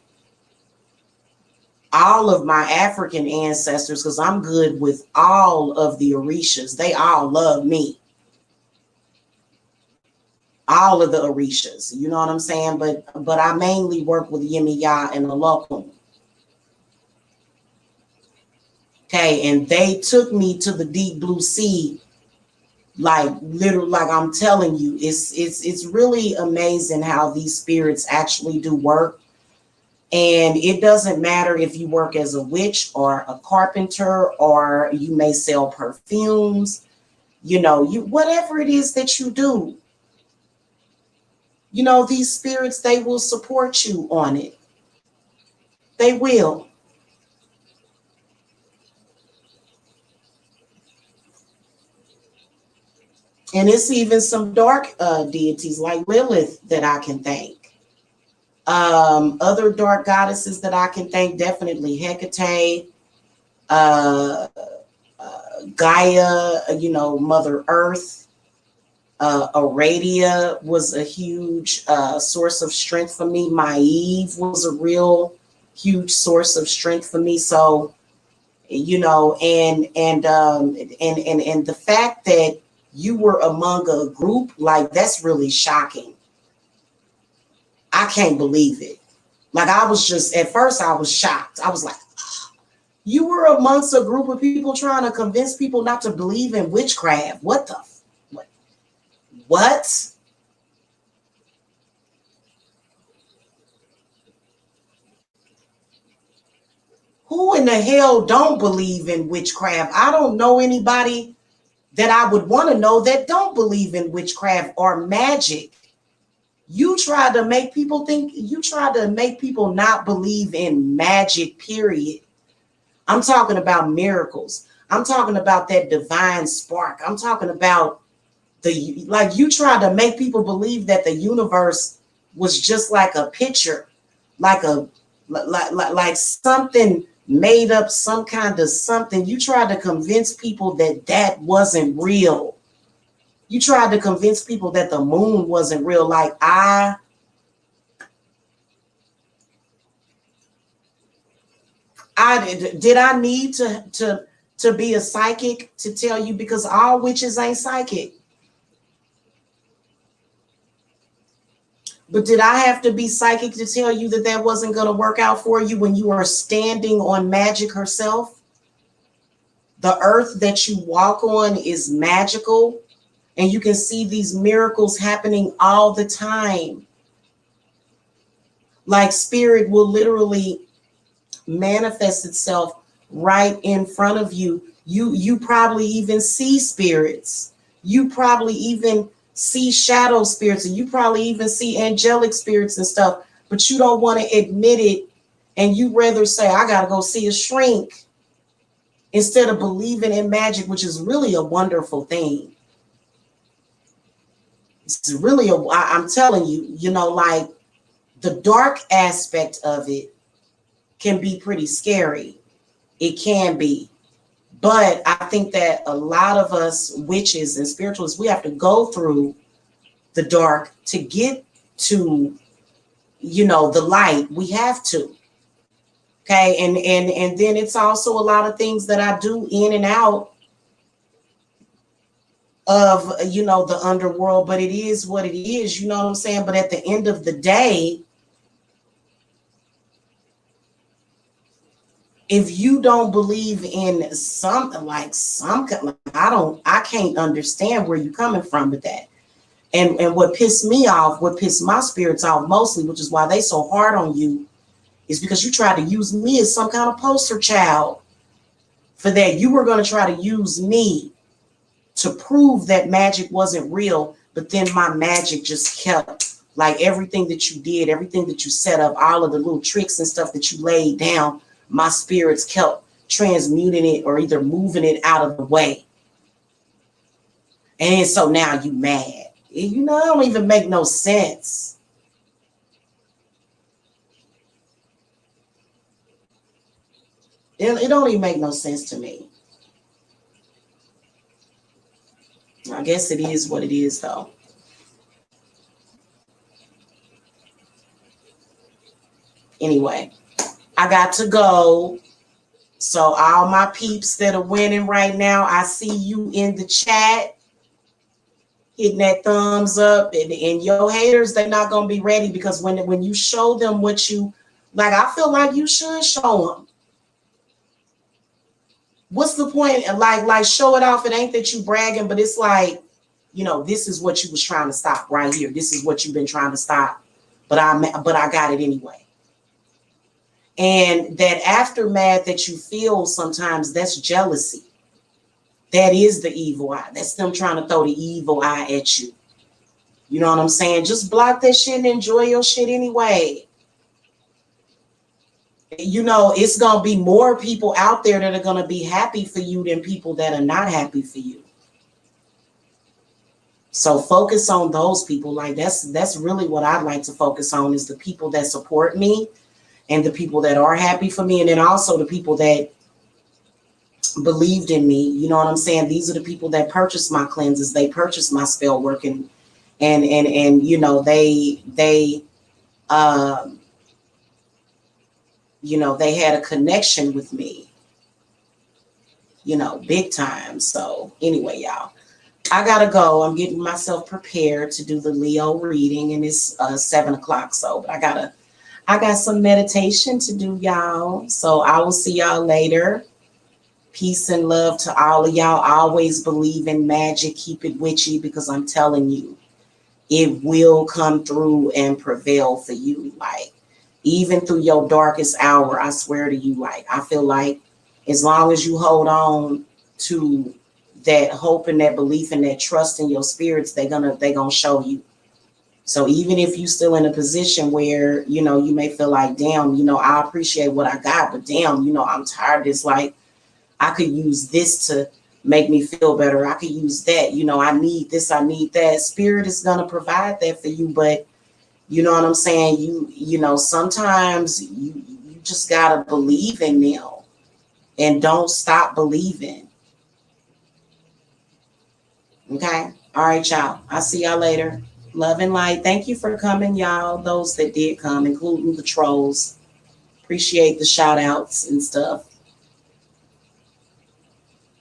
All of my African ancestors, because I'm good with all of the Orishas. They all love me. All of the Orishas. You know what I'm saying? But I mainly work with Yimi Ya and Alokun. Okay, and they took me to the deep blue sea, like literally, like I'm telling you, it's really amazing how these spirits actually do work. And it doesn't matter if you work as a witch or a carpenter, or you may sell perfumes, you whatever it is that you do, these spirits, they will support you on it. They will. And it's even some dark deities like Lilith that I can thank. Other dark goddesses that I can thank, definitely Hecate, uh, Gaia, Mother Earth. Aradia was a huge source of strength for me. Maeve was a real huge source of strength for me. So, and the fact that you were among a group, like, that's really shocking. I can't believe it. Like, I was just, at first I was shocked. I was like, you were amongst a group of people trying to convince people not to believe in witchcraft. What the, what? Who in the hell don't believe in witchcraft? I don't know anybody that I would want to know that don't believe in witchcraft or magic. You try to make people not believe in magic, period. I'm talking about miracles. I'm talking about that divine spark. I'm talking about like you tried to make people believe that the universe was just like a picture, like like something made up, some kind of something. You tried to convince people that that wasn't real. You tried to convince people that the moon wasn't real. Like I need to be a psychic to tell you, because all witches ain't psychic. But did I have to be psychic to tell you that that wasn't going to work out for you when you are standing on magic herself? The earth that you walk on is magical, and you can see these miracles happening all the time. Like spirit will literally manifest itself right in front of you. You probably even see spirits. You probably even see shadow spirits, and you probably even see angelic spirits and stuff, but you don't want to admit it, and you rather say, I gotta go see a shrink, instead of believing in magic, which is really a wonderful thing. It's really I'm telling you, you know, like the dark aspect of it can be pretty scary. It can be. But I think that a lot of us witches and spiritualists, we have to go through the dark to get to, you know, the light. We have to. Okay. And then it's also a lot of things that I do in and out of, you know, the underworld, but it is what it is, you know what I'm saying? But at the end of the day, if you don't believe in something like I can't understand where you're coming from with that. And what pissed me off, what pissed my spirits off mostly, which is why they so hard on you, is because you tried to use me as some kind of poster child for that. You were going to try to use me to prove that magic wasn't real, but then my magic just kept, like everything that you did, everything that you set up, all of the little tricks and stuff that you laid down, my spirits kept transmuting it or either moving it out of the way. And so now you mad. You know, it don't even make no sense. It don't even make no sense to me. I guess it is what it is, though. Anyway, I got to go. So all my peeps that are winning right now, I see you in the chat hitting that thumbs up, and your haters, they're not going to be ready, because when you show them what you like, I feel like you should show them. What's the point? Like show it off. It ain't that you bragging, but it's like, you know, this is what you was trying to stop right here. This is what you've been trying to stop, but I got it anyway. And that aftermath that you feel sometimes, that's jealousy. That is the evil eye. That's them trying to throw the evil eye at you. You know what I'm saying? Just block that shit and enjoy your shit anyway. You know, it's going to be more people out there that are going to be happy for you than people that are not happy for you. So focus on those people. Like that's really what I'd like to focus on, is the people that support me and the people that are happy for me. And then also the people that believed in me. You know what I'm saying? These are the people that purchased my cleanses. They purchased my spell work, and you know, they you know, they had a connection with me, you know, big time. So anyway, y'all, I gotta go. I'm getting myself prepared to do the Leo reading, and it's 7 o'clock. So but I got some meditation to do, y'all. So I will see y'all later. Peace and love to all of y'all. Always believe in magic. Keep it witchy, because I'm telling you, it will come through and prevail for you. Like, even through your darkest hour, I swear to you, like, I feel like as long as you hold on to that hope and that belief and that trust in your spirits, they're gonna show you. So even if you still in a position where, you may feel like, damn, I appreciate what I got, but damn, I'm tired. It's like, I could use this to make me feel better. I could use that. I need this, I need that. Spirit is going to provide that for you. But you know what I'm saying? Sometimes you just got to believe in them and don't stop believing. Okay. All right, y'all. I'll see y'all later. Love and light. Thank you for coming, y'all. Those that did come, including the trolls. Appreciate the shout outs and stuff.